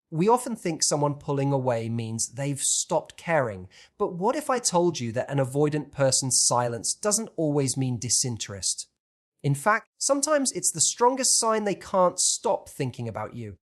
We often think someone pulling away means they've stopped caring, but what if I told you that an avoidant person's silence doesn't always mean disinterest? In fact, sometimes it's the strongest sign they can't stop thinking about you.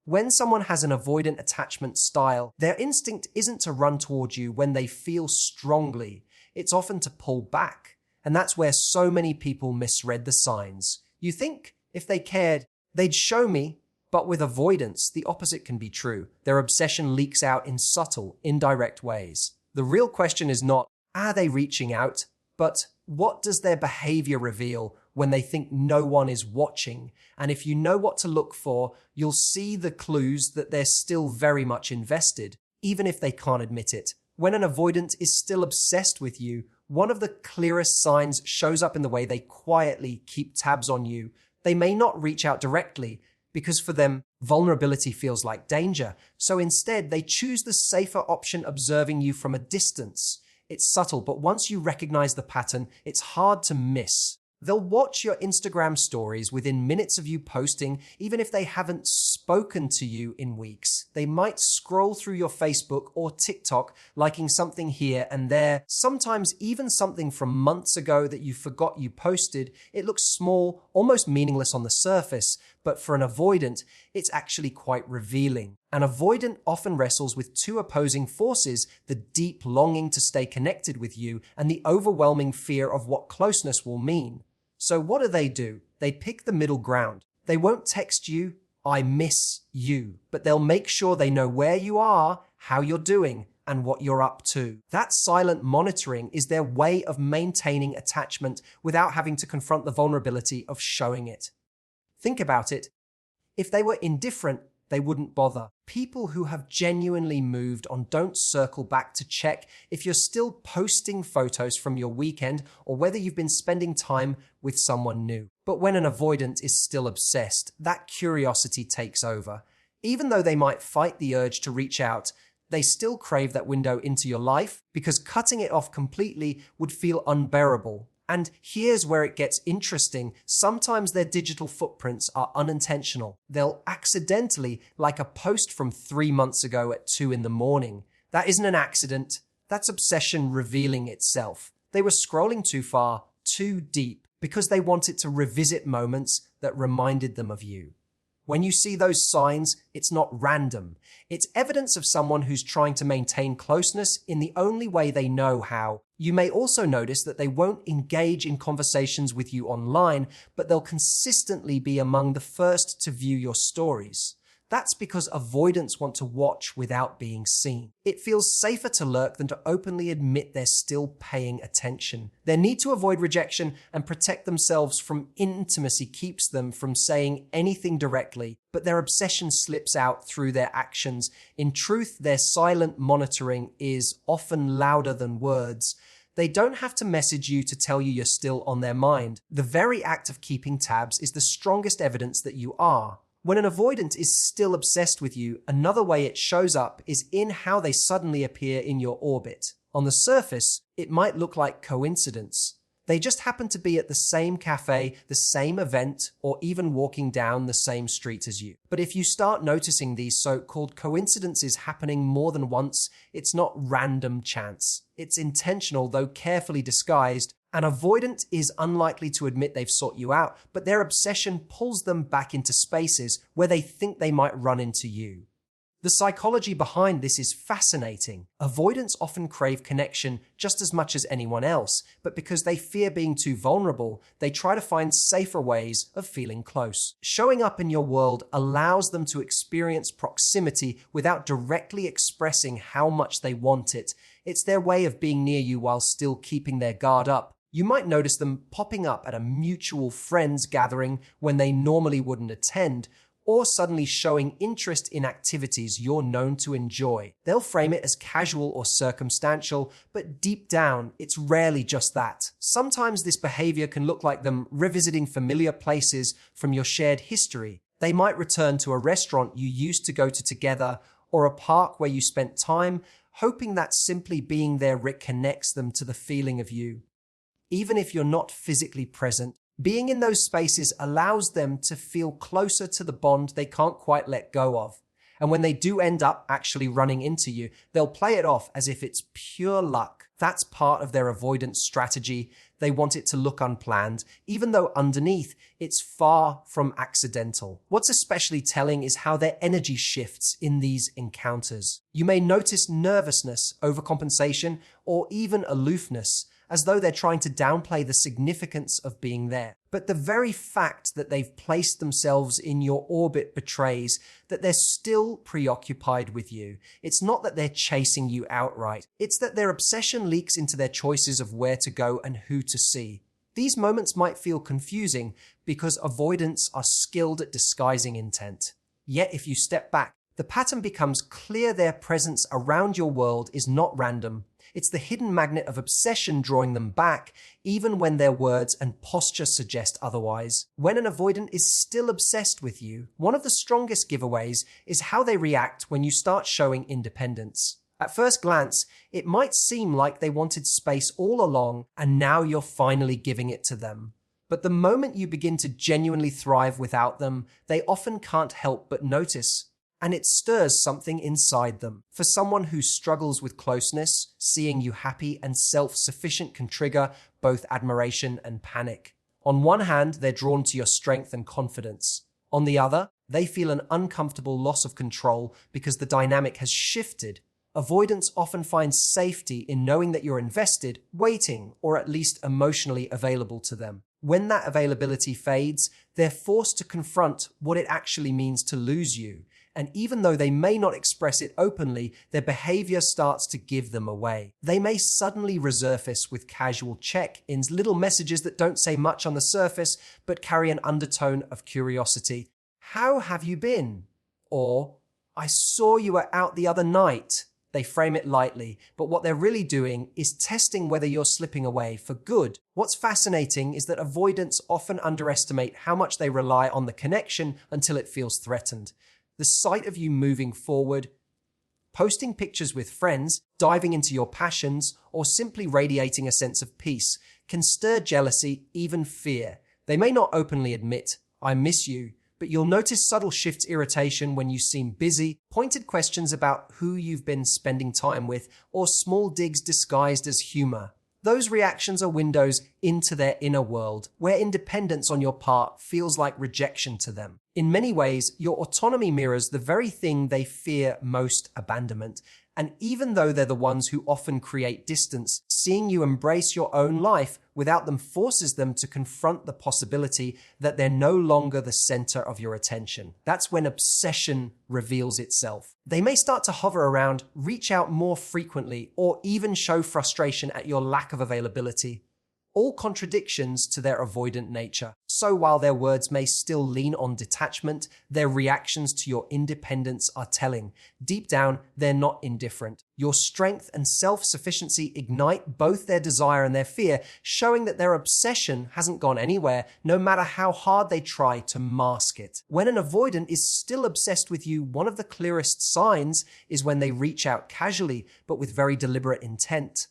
When someone has an avoidant attachment style, their instinct isn't to run toward you when they feel strongly, it's often to pull back. And that's where so many people misread the signs. You think if they cared, they'd show me. But with avoidance, the opposite can be true. Their obsession leaks out in subtle, indirect ways. The real question is not, are they reaching out? But what does their behavior reveal when they think no one is watching? And if you know what to look for, you'll see the clues that they're still very much invested, even if they can't admit it. When an avoidant is still obsessed with you, one of the clearest signs shows up in the way they quietly keep tabs on you. They may not reach out directly, because for them, vulnerability feels like danger. So instead, they choose the safer option, observing you from a distance. It's subtle, but once you recognize the pattern, it's hard to miss. They'll watch your Instagram stories within minutes of you posting, even if they haven't spoken to you in weeks. They might scroll through your Facebook or TikTok, liking something here and there, sometimes even something from months ago that you forgot you posted. It looks small, almost meaningless on the surface, but for an avoidant, it's actually quite revealing. An avoidant often wrestles with two opposing forces: the deep longing to stay connected with you and the overwhelming fear of what closeness will mean. So what do? They pick the middle ground. They won't text you, "I miss you," but they'll make sure they know where you are, how you're doing, and what you're up to. That silent monitoring is their way of maintaining attachment without having to confront the vulnerability of showing it. Think about it. If they were indifferent, they wouldn't bother. People who have genuinely moved on don't circle back to check if you're still posting photos from your weekend or whether you've been spending time with someone new. But when an avoidant is still obsessed, that curiosity takes over. Even though they might fight the urge to reach out, they still crave that window into your life, because cutting it off completely would feel unbearable. And here's where it gets interesting. Sometimes their digital footprints are unintentional. They'll accidentally like a post from 3 months ago at 2 in the morning. That isn't an accident. That's obsession revealing itself. They were scrolling too far, too deep, because they wanted to revisit moments that reminded them of you. When you see those signs, it's not random. It's evidence of someone who's trying to maintain closeness in the only way they know how. You may also notice that they won't engage in conversations with you online, but they'll consistently be among the first to view your stories. That's because avoidants want to watch without being seen. It feels safer to lurk than to openly admit they're still paying attention. Their need to avoid rejection and protect themselves from intimacy keeps them from saying anything directly, but their obsession slips out through their actions. In truth, their silent monitoring is often louder than words. They don't have to message you to tell you you're still on their mind. The very act of keeping tabs is the strongest evidence that you are. When an avoidant is still obsessed with you, another way it shows up is in how they suddenly appear in your orbit. On the surface, it might look like coincidence. They just happen to be at the same cafe, the same event, or even walking down the same street as you. But if you start noticing these so-called coincidences happening more than once, it's not random chance. It's intentional, though carefully disguised. An avoidant is unlikely to admit they've sought you out, but their obsession pulls them back into spaces where they think they might run into you. The psychology behind this is fascinating. Avoidants often crave connection just as much as anyone else, but because they fear being too vulnerable, they try to find safer ways of feeling close. Showing up in your world allows them to experience proximity without directly expressing how much they want it. It's their way of being near you while still keeping their guard up. You might notice them popping up at a mutual friends gathering when they normally wouldn't attend, or suddenly showing interest in activities you're known to enjoy. They'll frame it as casual or circumstantial, but deep down, it's rarely just that. Sometimes this behavior can look like them revisiting familiar places from your shared history. They might return to a restaurant you used to go to together, or a park where you spent time, hoping that simply being there reconnects them to the feeling of you. Even if you're not physically present, being in those spaces allows them to feel closer to the bond they can't quite let go of. And when they do end up actually running into you, they'll play it off as if it's pure luck. That's part of their avoidance strategy. They want it to look unplanned, even though underneath, it's far from accidental. What's especially telling is how their energy shifts in these encounters. You may notice nervousness, overcompensation, or even aloofness, as though they're trying to downplay the significance of being there. But the very fact that they've placed themselves in your orbit betrays that they're still preoccupied with you. It's not that they're chasing you outright. It's that their obsession leaks into their choices of where to go and who to see. These moments might feel confusing because avoidants are skilled at disguising intent. Yet if you step back, the pattern becomes clear. Their presence around your world is not random. It's the hidden magnet of obsession drawing them back, even when their words and posture suggest otherwise. When an avoidant is still obsessed with you, one of the strongest giveaways is how they react when you start showing independence. At first glance, it might seem like they wanted space all along, and now you're finally giving it to them. But the moment you begin to genuinely thrive without them, they often can't help but notice. And it stirs something inside them. For someone who struggles with closeness, seeing you happy and self-sufficient can trigger both admiration and panic. On one hand, they're drawn to your strength and confidence. On the other, they feel an uncomfortable loss of control because the dynamic has shifted. Avoidance often finds safety in knowing that you're invested, waiting, or at least emotionally available to them. When that availability fades, they're forced to confront what it actually means to lose you. And even though they may not express it openly, their behavior starts to give them away. They may suddenly resurface with casual check-ins, little messages that don't say much on the surface, but carry an undertone of curiosity. How have you been? Or, I saw you were out the other night. They frame it lightly, but what they're really doing is testing whether you're slipping away for good. What's fascinating is that avoidants often underestimate how much they rely on the connection until it feels threatened. The sight of you moving forward, posting pictures with friends, diving into your passions, or simply radiating a sense of peace can stir jealousy, even fear. They may not openly admit, I miss you, but you'll notice subtle shifts, irritation when you seem busy, pointed questions about who you've been spending time with, or small digs disguised as humor. Those reactions are windows into their inner world, where independence on your part feels like rejection to them. In many ways, your autonomy mirrors the very thing they fear most: abandonment. And even though they're the ones who often create distance, seeing you embrace your own life without them forces them to confront the possibility that they're no longer the center of your attention. That's when obsession reveals itself. They may start to hover around, reach out more frequently, or even show frustration at your lack of availability. All contradictions to their avoidant nature. So while their words may still lean on detachment, their reactions to your independence are telling. Deep down, they're not indifferent. Your strength and self-sufficiency ignite both their desire and their fear, showing that their obsession hasn't gone anywhere, no matter how hard they try to mask it. When an avoidant is still obsessed with you, one of the clearest signs is when they reach out casually, but with very deliberate intent.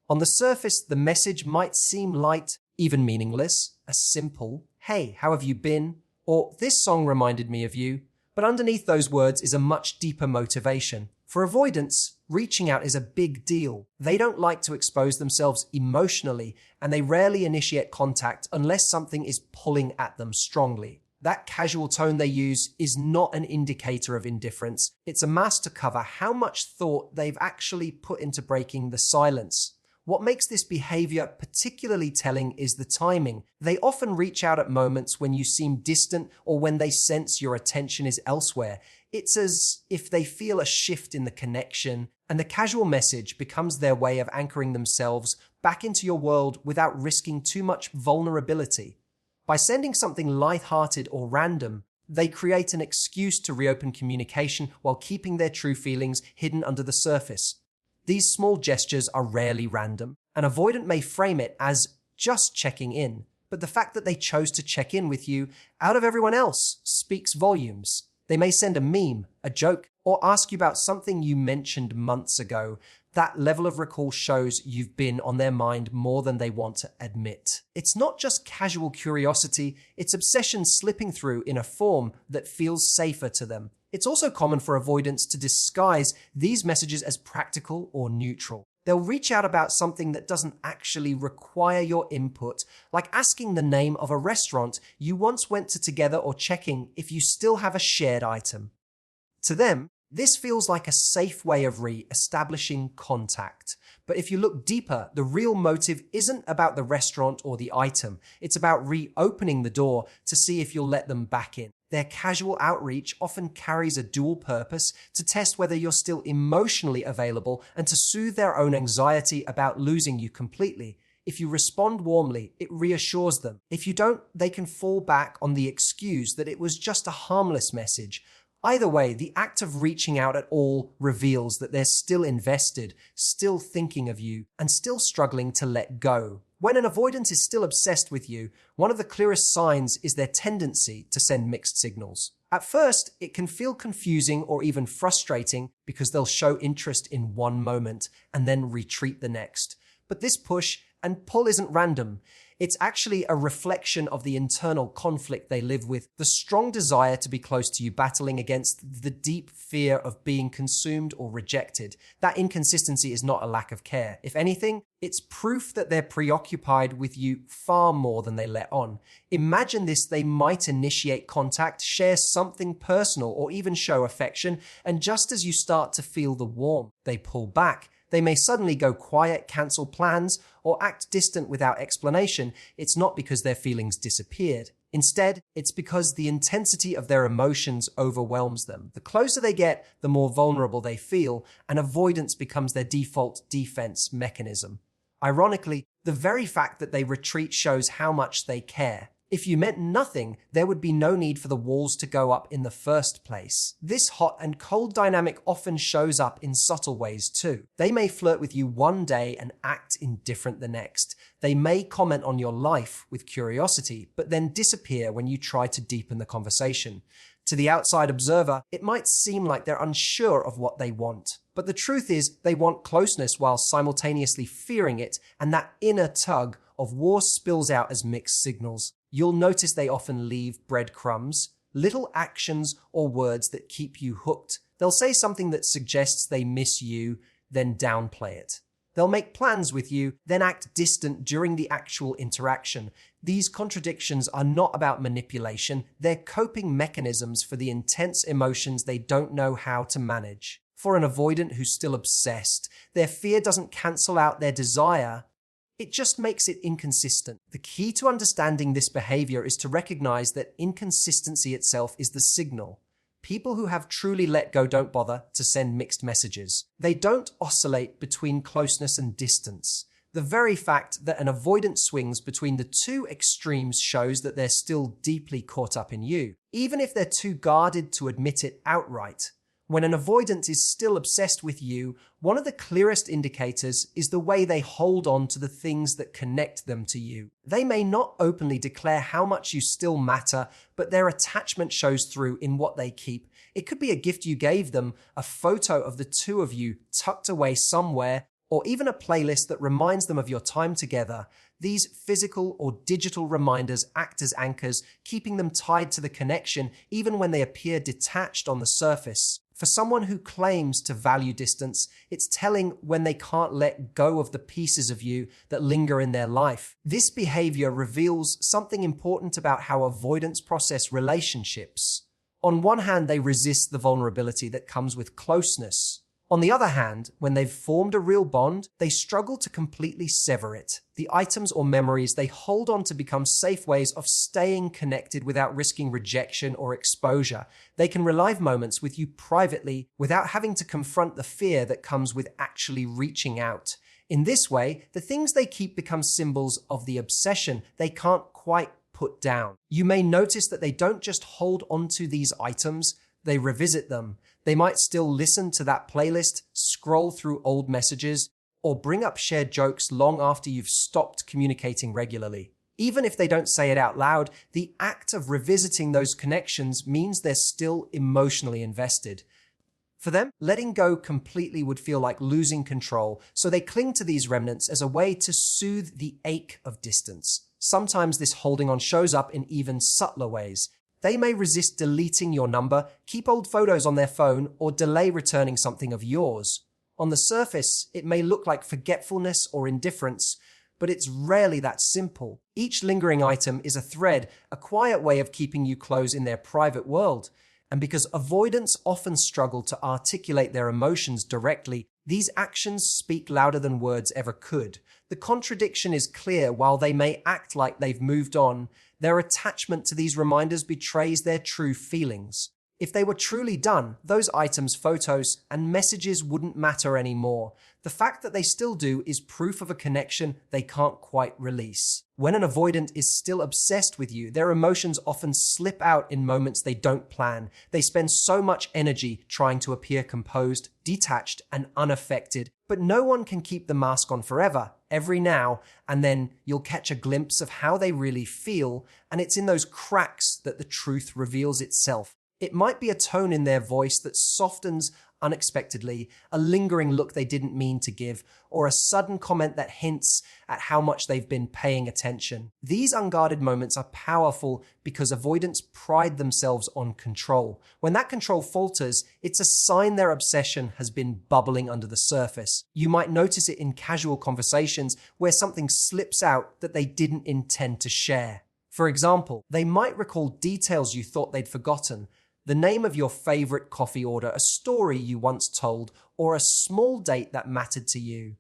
On the surface, the message might seem light, even meaningless, a simple, hey, how have you been? Or this song reminded me of you. But underneath those words is a much deeper motivation. For avoidants, reaching out is a big deal. They don't like to expose themselves emotionally, and they rarely initiate contact unless something is pulling at them strongly. That casual tone they use is not an indicator of indifference. It's a mask to cover how much thought they've actually put into breaking the silence. What makes this behavior particularly telling is the timing. They often reach out at moments when you seem distant or when they sense your attention is elsewhere. It's as if they feel a shift in the connection, and the casual message becomes their way of anchoring themselves back into your world without risking too much vulnerability. By sending something lighthearted or random, they create an excuse to reopen communication while keeping their true feelings hidden under the surface. These small gestures are rarely random. An avoidant may frame it as just checking in, but the fact that they chose to check in with you out of everyone else speaks volumes. They may send a meme, a joke, or ask you about something you mentioned months ago. That level of recall shows you've been on their mind more than they want to admit. It's not just casual curiosity, it's obsession slipping through in a form that feels safer to them. It's also common for avoidants to disguise these messages as practical or neutral. They'll reach out about something that doesn't actually require your input, like asking the name of a restaurant you once went to together or checking if you still have a shared item. To them, this feels like a safe way of re-establishing contact. But if you look deeper, the real motive isn't about the restaurant or the item. It's about reopening the door to see if you'll let them back in. Their casual outreach often carries a dual purpose: to test whether you're still emotionally available and to soothe their own anxiety about losing you completely. If you respond warmly, it reassures them. If you don't, they can fall back on the excuse that it was just a harmless message. Either way, the act of reaching out at all reveals that they're still invested, still thinking of you, and still struggling to let go. When an avoidant is still obsessed with you, one of the clearest signs is their tendency to send mixed signals. At first, it can feel confusing or even frustrating because they'll show interest in one moment and then retreat the next. But this push and pull isn't random. It's actually a reflection of the internal conflict they live with, the strong desire to be close to you battling against the deep fear of being consumed or rejected. That inconsistency is not a lack of care. If anything, it's proof that they're preoccupied with you far more than they let on. Imagine this: they might initiate contact, share something personal, or even show affection, and just as you start to feel the warmth, they pull back. They may suddenly go quiet, cancel plans, or act distant without explanation. It's not because their feelings disappeared. Instead, it's because the intensity of their emotions overwhelms them. The closer they get, the more vulnerable they feel, and avoidance becomes their default defense mechanism. Ironically, the very fact that they retreat shows how much they care. If you meant nothing, there would be no need for the walls to go up in the first place. This hot and cold dynamic often shows up in subtle ways too. They may flirt with you one day and act indifferent the next. They may comment on your life with curiosity, but then disappear when you try to deepen the conversation. To the outside observer, it might seem like they're unsure of what they want. But the truth is, they want closeness while simultaneously fearing it, and that inner tug of war spills out as mixed signals. You'll notice they often leave breadcrumbs, little actions or words that keep you hooked. They'll say something that suggests they miss you, then downplay it. They'll make plans with you, then act distant during the actual interaction. These contradictions are not about manipulation, they're coping mechanisms for the intense emotions they don't know how to manage. For an avoidant who's still obsessed, their fear doesn't cancel out their desire. It just makes it inconsistent. The key to understanding this behavior is to recognize that inconsistency itself is the signal. People who have truly let go don't bother to send mixed messages. They don't oscillate between closeness and distance. The very fact that an avoidant swings between the two extremes shows that they're still deeply caught up in you, even if they're too guarded to admit it outright. When an avoidant is still obsessed with you, one of the clearest indicators is the way they hold on to the things that connect them to you. They may not openly declare how much you still matter, but their attachment shows through in what they keep. It could be a gift you gave them, a photo of the two of you tucked away somewhere, or even a playlist that reminds them of your time together. These physical or digital reminders act as anchors, keeping them tied to the connection even when they appear detached on the surface. For someone who claims to value distance, it's telling when they can't let go of the pieces of you that linger in their life. This behavior reveals something important about how avoidants process relationships. On one hand, they resist the vulnerability that comes with closeness. On the other hand, when they've formed a real bond, they struggle to completely sever it. The items or memories they hold on to become safe ways of staying connected without risking rejection or exposure. They can relive moments with you privately without having to confront the fear that comes with actually reaching out. In this way, the things they keep become symbols of the obsession they can't quite put down. You may notice that they don't just hold onto these items, they revisit them. They might still listen to that playlist, scroll through old messages, or bring up shared jokes long after you've stopped communicating regularly. Even if they don't say it out loud, the act of revisiting those connections means they're still emotionally invested. For them, letting go completely would feel like losing control, so they cling to these remnants as a way to soothe the ache of distance. Sometimes this holding on shows up in even subtler ways. They may resist deleting your number, keep old photos on their phone, or delay returning something of yours. On the surface, it may look like forgetfulness or indifference, but it's rarely that simple. Each lingering item is a thread, a quiet way of keeping you close in their private world. And because avoidants often struggle to articulate their emotions directly, these actions speak louder than words ever could. The contradiction is clear. While they may act like they've moved on, their attachment to these reminders betrays their true feelings. If they were truly done, those items, photos, and messages wouldn't matter anymore. The fact that they still do is proof of a connection they can't quite release. When an avoidant is still obsessed with you, their emotions often slip out in moments they don't plan. They spend so much energy trying to appear composed, detached, and unaffected. But no one can keep the mask on forever. Every now and then you'll catch a glimpse of how they really feel, and it's in those cracks that the truth reveals itself. It might be a tone in their voice that softens unexpectedly, a lingering look they didn't mean to give, or a sudden comment that hints at how much they've been paying attention. These unguarded moments are powerful because avoidants pride themselves on control. When that control falters, it's a sign their obsession has been bubbling under the surface. You might notice it in casual conversations where something slips out that they didn't intend to share. For example, they might recall details you thought they'd forgotten, the name of your favorite coffee order, a story you once told, or a small date that mattered to you.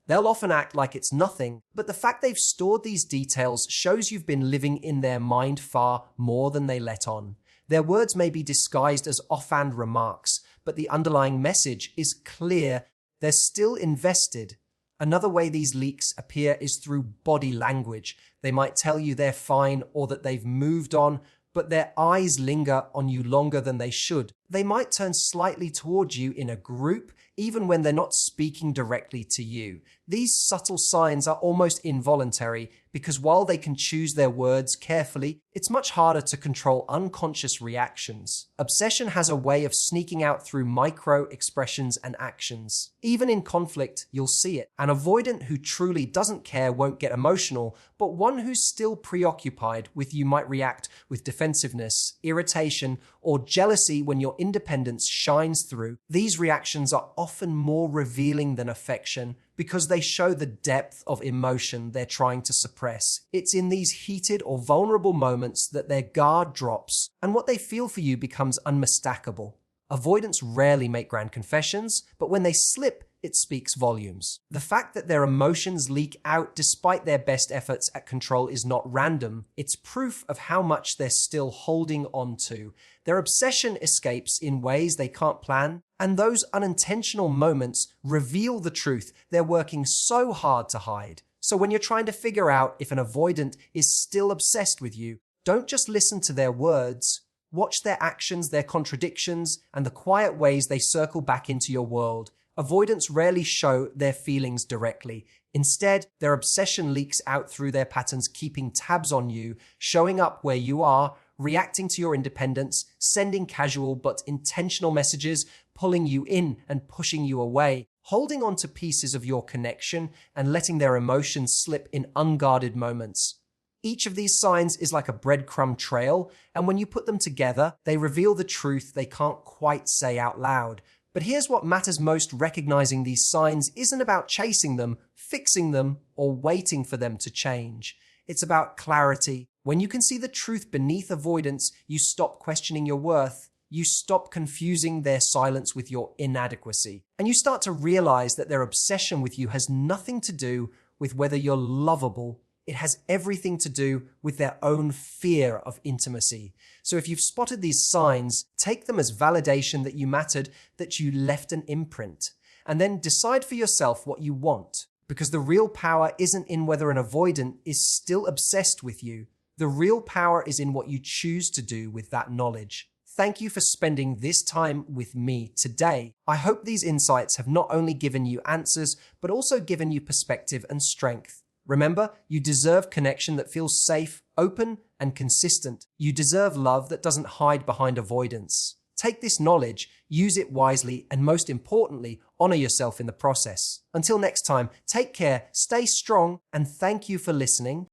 They'll often act like it's nothing, but the fact they've stored these details shows you've been living in their mind far more than they let on. Their words may be disguised as offhand remarks, but the underlying message is clear. They're still invested. Another way these leaks appear is through body language. They might tell you they're fine or that they've moved on, but their eyes linger on you longer than they should. They might turn slightly towards you in a group, even when they're not speaking directly to you. These subtle signs are almost involuntary because while they can choose their words carefully, it's much harder to control unconscious reactions. Obsession has a way of sneaking out through micro expressions and actions. Even in conflict, you'll see it. An avoidant who truly doesn't care won't get emotional, but one who's still preoccupied with you might react with defensiveness, irritation, or jealousy when your independence shines through. These reactions are often more revealing than affection because they show the depth of emotion they're trying to suppress. It's in these heated or vulnerable moments that their guard drops and what they feel for you becomes unmistakable. Avoidants rarely make grand confessions, but when they slip, it speaks volumes. The fact that their emotions leak out despite their best efforts at control is not random. It's proof of how much they're still holding on to. Their obsession escapes in ways they can't plan, and those unintentional moments reveal the truth they're working so hard to hide. So when you're trying to figure out if an avoidant is still obsessed with you, don't just listen to their words. Watch their actions, their contradictions, and the quiet ways they circle back into your world. Avoidants rarely show their feelings directly. Instead, their obsession leaks out through their patterns, keeping tabs on you, showing up where you are, reacting to your independence, sending casual but intentional messages, pulling you in and pushing you away, holding on to pieces of your connection and letting their emotions slip in unguarded moments. Each of these signs is like a breadcrumb trail, and when you put them together, they reveal the truth they can't quite say out loud. But here's what matters most: recognizing these signs isn't about chasing them, fixing them, or waiting for them to change. It's about clarity. When you can see the truth beneath avoidance, you stop questioning your worth. You stop confusing their silence with your inadequacy. And you start to realize that their obsession with you has nothing to do with whether you're lovable. It has everything to do with their own fear of intimacy. So if you've spotted these signs, take them as validation that you mattered, that you left an imprint, and then decide for yourself what you want. Because the real power isn't in whether an avoidant is still obsessed with you. The real power is in what you choose to do with that knowledge. Thank you for spending this time with me today. I hope these insights have not only given you answers, but also given you perspective and strength. Remember, you deserve connection that feels safe, open, and consistent. You deserve love that doesn't hide behind avoidance. Take this knowledge, use it wisely, and most importantly, honor yourself in the process. Until next time, take care, stay strong, and thank you for listening